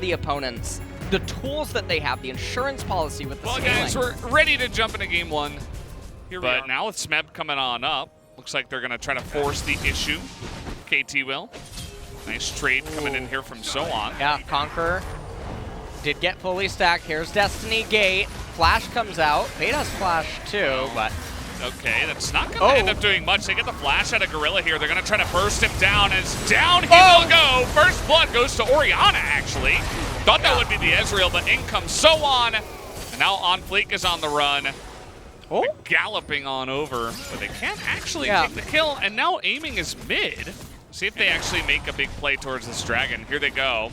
the opponents, the tools that they have, the insurance policy with the scaling. Guys, we're ready to jump into game one. But now with Smeb coming on up, looks like they're going to try to force the issue. KT will. Nice trade coming in here from Sohan. Yeah, Conqueror did get fully stacked. Here's Destiny Gate. Flash comes out. Fate has Flash too, but... Okay, that's not going to end up doing much. They get the flash out of Gorilla here. They're going to try to burst him down. As down he will go. First blood goes to Orianna, actually. Thought that would be the Ezreal, but in comes Sohan. And now On Fleek is on the run. Galloping on over, but they can't actually take the kill. And now aiming is mid. See if they actually make a big play towards this dragon. Here they go.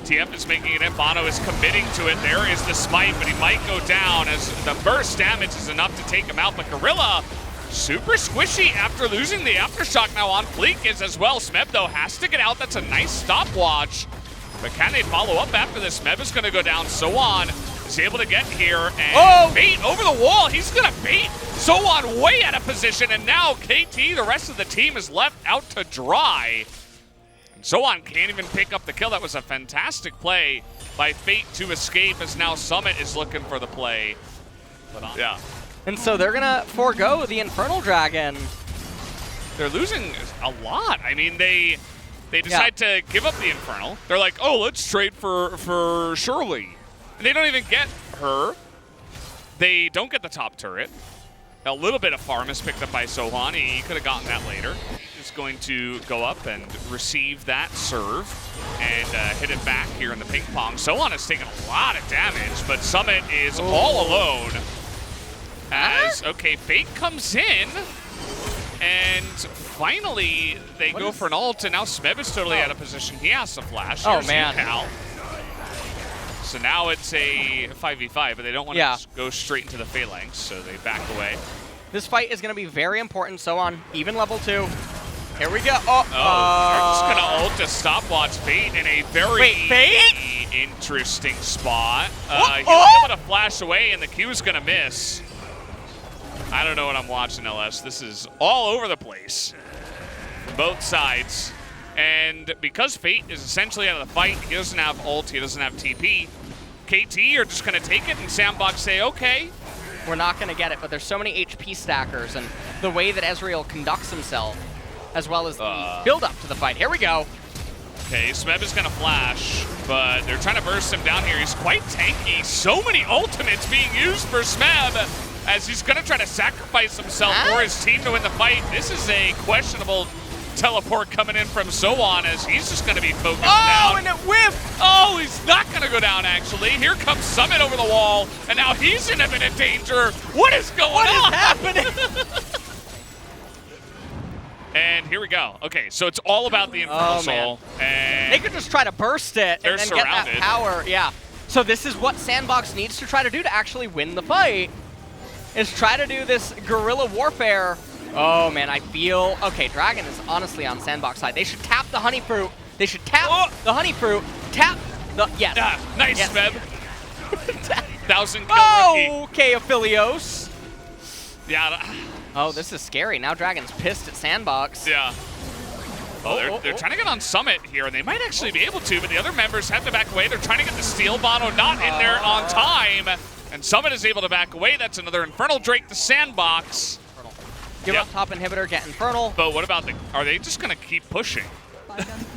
TF is making it in. Bono is committing to it. There is the smite, but he might go down as the burst damage is enough to take him out. But Gorilla, super squishy after losing the Aftershock. Now On Fleek is as well. Smeb, though, has to get out. That's a nice stopwatch. But can they follow up after this? Smeb is going to go down. Sohan is able to get here. And bait over the wall. He's going to bait Sohan way out of position. And now KT, the rest of the team, is left out to dry. Sohan can't even pick up the kill. That was a fantastic play by Fate to escape, as now Summit is looking for the play. And so they're going to forego the Infernal Dragon. They're losing a lot. I mean, they decide to give up the Infernal. They're like, oh, let's trade for Shirley. And they don't even get her. They don't get the top turret. A little bit of farm is picked up by Sohan. He could have gotten that later. Is going to go up and receive that serve and hit it back here in the ping pong. Sohan has taken a lot of damage, but Summit is all alone. As, Fate comes in, and finally they go for an ult, and now Smeb is totally out of position. He has to flash. Here's UCal. So now it's a 5v5, but they don't want to just go straight into the phalanx, so they back away. This fight is going to be very important. Sohan, even level 2. Here we go. They're just going to ult to stopwatch Fate in a very interesting spot. He'll be able to flash away, and the Q is going to miss. I don't know what I'm watching, LS. This is all over the place. Both sides. And because Fate is essentially out of the fight, he doesn't have ult, he doesn't have TP. KT are just going to take it, and Sandbox say, okay. We're not going to get it, but there's so many HP stackers, and the way that Ezreal conducts himself, as well as the build-up to the fight. Here we go. Okay, Smeb is going to flash, but they're trying to burst him down here. He's quite tanky. So many ultimates being used for Smeb, as he's going to try to sacrifice himself for his team to win the fight. This is a questionable teleport coming in from Sohan, as he's just going to be focused down. And it whiffed! Oh, he's not going to go down, actually. Here comes Summit over the wall, and now he's in a bit of danger. What is going on? What is happening? And here we go. Okay, so it's all about the Infernal Soul. And they could just try to burst it and then get that power. Yeah. So this is what Sandbox needs to try to do to actually win the fight, is try to do this guerrilla warfare. Oh, man, I feel... Okay, Dragon is honestly on Sandbox side. They should tap the Honey Fruit. They should tap the Honey Fruit. Tap the... Yes. Nice, Smeb. 1,000 kill rookie. Okay, Aphelios. Yeah. Oh, this is scary. Now Dragon's pissed at Sandbox. Yeah. They're trying to get on Summit here, and they might actually be able to, but the other members have to back away. They're trying to get the steal. Bono not in there on time, and Summit is able to back away. That's another Infernal Drake to Sandbox. Give up top inhibitor, get Infernal. But what about are they just going to keep pushing?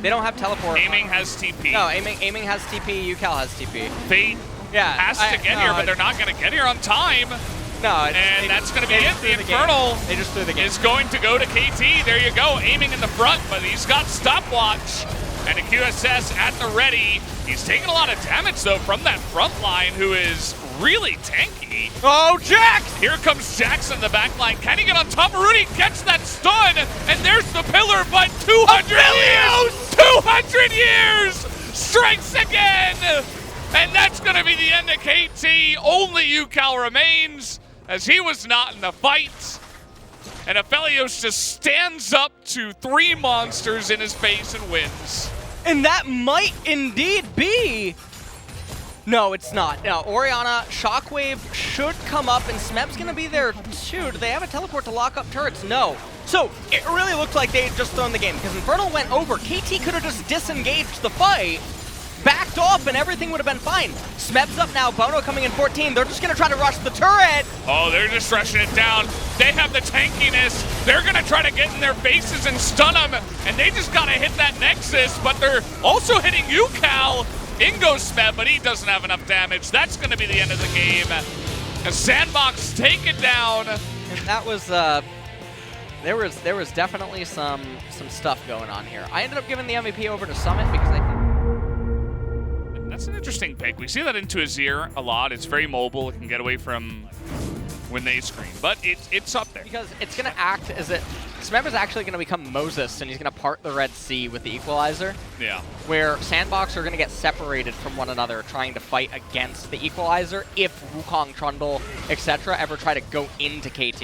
They don't have teleport. Aiming has TP. No, aiming has TP, UCal has TP. Fate has to get here, but they're not going to get here on time. No, and that's going to be it. The Infernal is going to go to KT. There you go, aiming in the front, but he's got stopwatch. And a QSS at the ready. He's taking a lot of damage, though, from that front line, who is really tanky. Oh, Jax! Here comes Jax in the back line. Can he get on top of Rudy? Gets that stun, and there's the pillar, but 200 years! 200 years! Strikes again! And that's going to be the end of KT. Only UCal remains, as he was not in the fight. And Aphelios just stands up to 3 monsters in his face and wins. And that might indeed be... No, it's not. No, Orianna, Shockwave should come up, and Smeb's going to be there too. Do they have a teleport to lock up turrets? No. So it really looked like they had just thrown the game, because Infernal went over. KT could have just disengaged the fight, backed off and everything would have been fine. Smeb's up now, Bono coming in 14. They're just going to try to rush the turret. Oh, they're just rushing it down. They have the tankiness. They're going to try to get in their faces and stun them, and they just got to hit that Nexus, but they're also hitting UCal. In goes Smeb, but he doesn't have enough damage. That's going to be the end of the game. As Sandbox take it down. And that was, there was definitely some stuff going on here. I ended up giving the MVP over to Summit because I think that's an interesting pick. We see that into Azir a lot. It's very mobile. It can get away from when they screen, but it's up there. Because it's going to act as it. Smeb is actually going to become Moses, and he's going to part the Red Sea with the Equalizer. Yeah. Where Sandbox are going to get separated from one another, trying to fight against the Equalizer if Wukong, Trundle, etc. ever try to go into KT.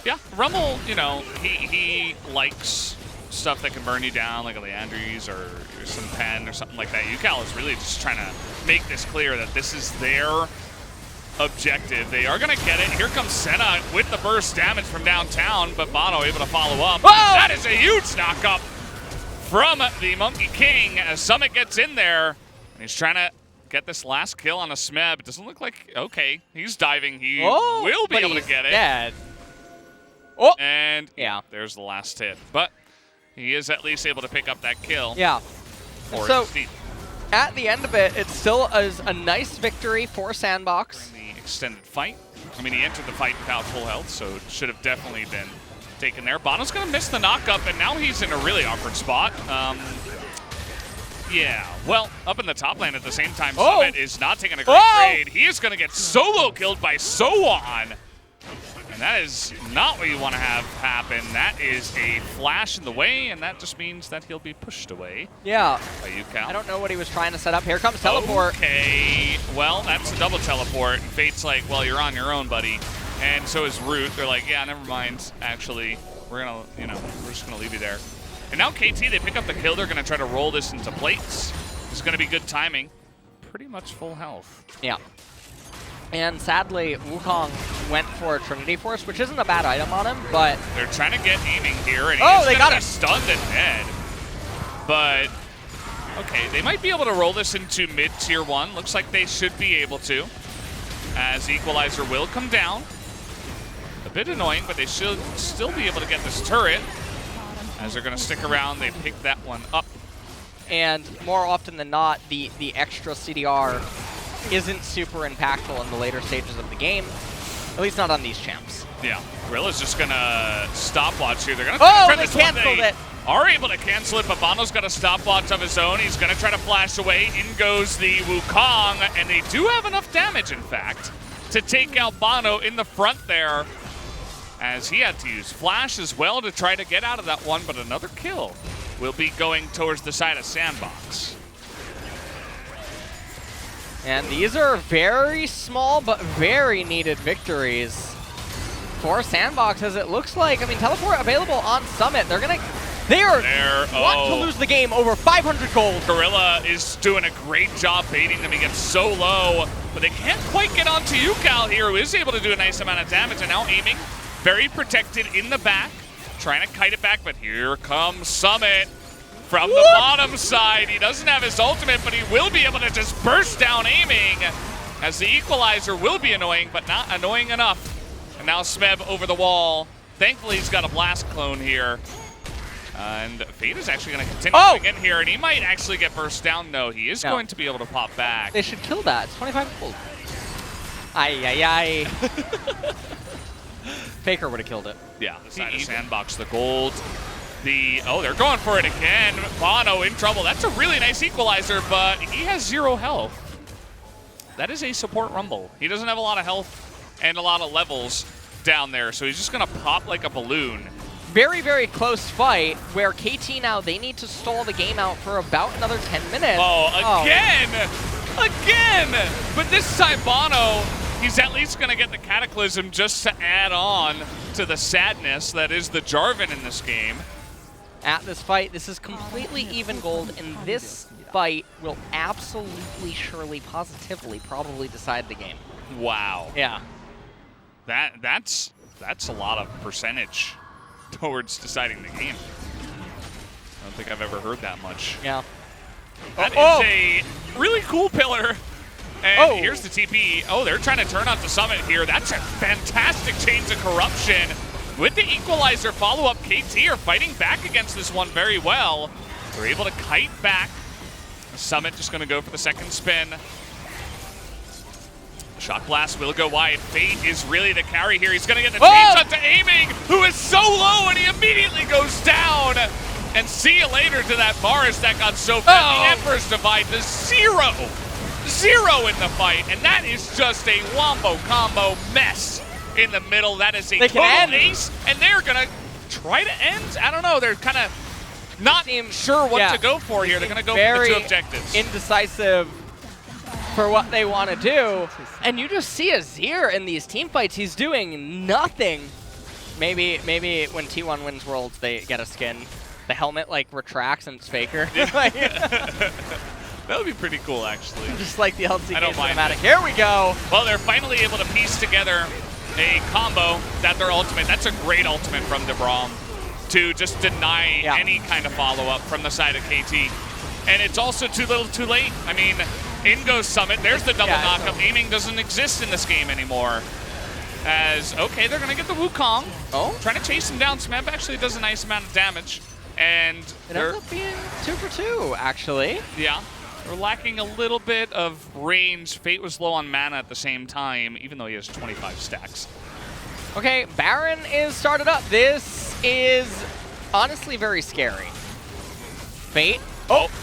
Yeah, Rumble, you know, he likes stuff that can burn you down, like a Leandries or some pen or something like that. UCal is really just trying to make this clear that this is their objective. They are going to get it. Here comes Senna with the burst damage from downtown, but Bono able to follow up. Whoa! That is a huge knock-up from the Monkey King as Summit gets in there. And he's trying to get this last kill on a Smeb. It doesn't look like, okay, he's diving. He will be able to get it. Dead. Oh! And yeah, there's the last hit. But he is at least able to pick up that kill. Yeah. For so, Steve. At the end of it, it still is a nice victory for Sandbox. In the extended fight. I mean, he entered the fight without full health, so it should have definitely been taken there. Bono's going to miss the knock-up, and now he's in a really awkward spot. Yeah, well, up in the top lane at the same time, Summit is not taking a great trade. He is going to get solo killed by Sowan. And that is not what you want to have happen. That is a flash in the way, and that just means that he'll be pushed away. Yeah. By UCal. I don't know what he was trying to set up. Here comes teleport. Okay. Well, that's a double teleport. And Fate's like, well, you're on your own, buddy. And so is Root. They're like, yeah, never mind. Actually, we're gonna, we're just gonna leave you there. And now KT, they pick up the kill. They're gonna try to roll this into plates. It's gonna be good timing. Pretty much full health. Yeah. And sadly, Wukong went for a Trinity Force, which isn't a bad item on him, but... They're trying to get aiming here, and they got him stunned and dead. But, okay, they might be able to roll this into mid-tier 1. Looks like they should be able to, as Equalizer will come down. A bit annoying, but they should still be able to get this turret. As they're going to stick around, they pick that one up. And more often than not, the extra CDR isn't super impactful in the later stages of the game, at least not on these champs. Yeah, Gorilla's just gonna stopwatch here. They're gonna try this one. They are able to cancel it, but Bono's got a stopwatch of his own. He's gonna try to flash away. In goes the Wukong, and they do have enough damage, in fact, to take out Bono in the front there, as he had to use flash as well to try to get out of that one, but another kill will be going towards the side of Sandbox. And these are very small but very needed victories for Sandbox, as it looks like. I mean, teleport available on Summit. They want to lose the game over 500 gold. Gorilla is doing a great job baiting them. He gets so low, but they can't quite get onto UCal here, who is able to do a nice amount of damage, and now aiming. Very protected in the back, trying to kite it back, but here comes Summit. From the bottom side, he doesn't have his ultimate, but he will be able to just burst down aiming, as the Equalizer will be annoying, but not annoying enough. And now Smeb over the wall. Thankfully, he's got a blast clone here. And Fate is actually going to continue coming in here, and he might actually get burst down. No, he is going to be able to pop back. They should kill that. It's 25 gold. Ay. Faker would have killed it. Yeah, the side of Sandbox, the gold. They're going for it again. Bono in trouble. That's a really nice Equalizer, but he has 0 health. That is a support Rumble. He doesn't have a lot of health and a lot of levels down there, so he's just going to pop like a balloon. Very, very close fight, where KT now, they need to stall the game out for about another 10 minutes. Again! But this time Bono, he's at least going to get the Cataclysm just to add on to the sadness that is the Jarvan in this game. At this fight, this is completely even gold, and this fight will absolutely, surely, positively, probably decide the game. Wow. Yeah. That's a lot of percentage towards deciding the game. I don't think I've ever heard that much. Yeah. That is a really cool pillar. And here's the TP. Oh, they're trying to turn on the Summit here. That's a fantastic Chains of Corruption. With the Equalizer follow-up, KT are fighting back against this one very well. They're able to kite back. The Summit just going to go for the second spin. Shock Blast will go wide. Fate is really the carry here. He's going to get the team shot to Aiming, who is so low, and he immediately goes down. And see you later to that Mars that got so fat. The Emperor's Divide to 0 in the fight, and that is just a wombo combo mess in the middle. That is a total ace, and they're going to try to end. I don't know. They're kind of not sure what to go for here. They're going to go for the 2 objectives. Indecisive for what they want to do. And you just see Azir in these team fights. He's doing nothing. Maybe when T1 wins Worlds, they get a skin. The helmet like retracts and it's Faker. That would be pretty cool, actually. Just like the LCK cinematic. It. Here we go. Well, they're finally able to piece together a combo that their ultimate. That's a great ultimate from DeBrom to just deny any kind of follow-up from the side of KT. And it's also too little too late. I mean, in goes Summit. There's the double knockup. Aiming doesn't exist in this game anymore. As, okay, they're going to get the Wukong. Trying to chase him down. Smeb actually does a nice amount of damage. And it ends up being 2 for 2, actually. Yeah. They're lacking a little bit of range. Fate was low on mana at the same time, even though he has 25 stacks. Okay, Baron is started up. This is honestly very scary. Fate.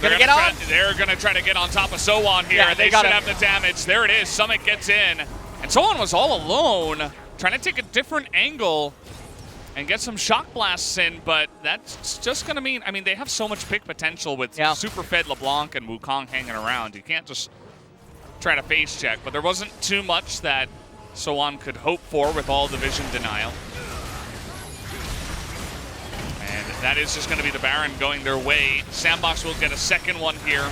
They're gonna try to get on top of Sowan here. Yeah, they should have the damage. There it is. Summit gets in. And Sowan was all alone, trying to take a different angle and get some shock blasts in, but that's just going to mean, I mean, they have so much pick potential with super fed LeBlanc and Wukong hanging around. You can't just try to face check, but there wasn't too much that Sowan could hope for with all the vision denial. And that is just going to be the Baron going their way. Sandbox will get a second one here.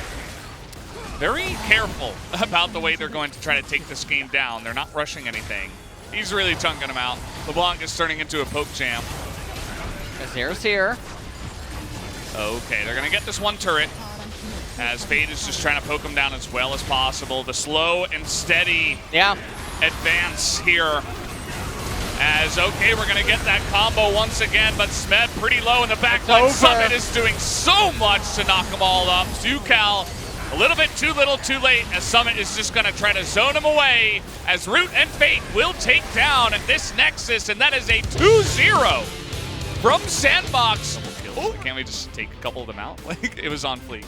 Very careful about the way they're going to try to take this game down. They're not rushing anything. He's really chunking him out. LeBlanc is turning into a poke jam. Azir's here. Okay, they're going to get this one turret. As Fate is just trying to poke him down as well as possible. The slow and steady advance here. As, okay, we're going to get that combo once again, but Smeb pretty low in the backline. Summit is doing so much to knock them all up. Zukal, a little bit too little too late, as Summit is just going to try to zone him away, as Root and Fate will take down this Nexus, and that is a 2-0 from Sandbox. Can't we just take a couple of them out? Like, it was on fleek.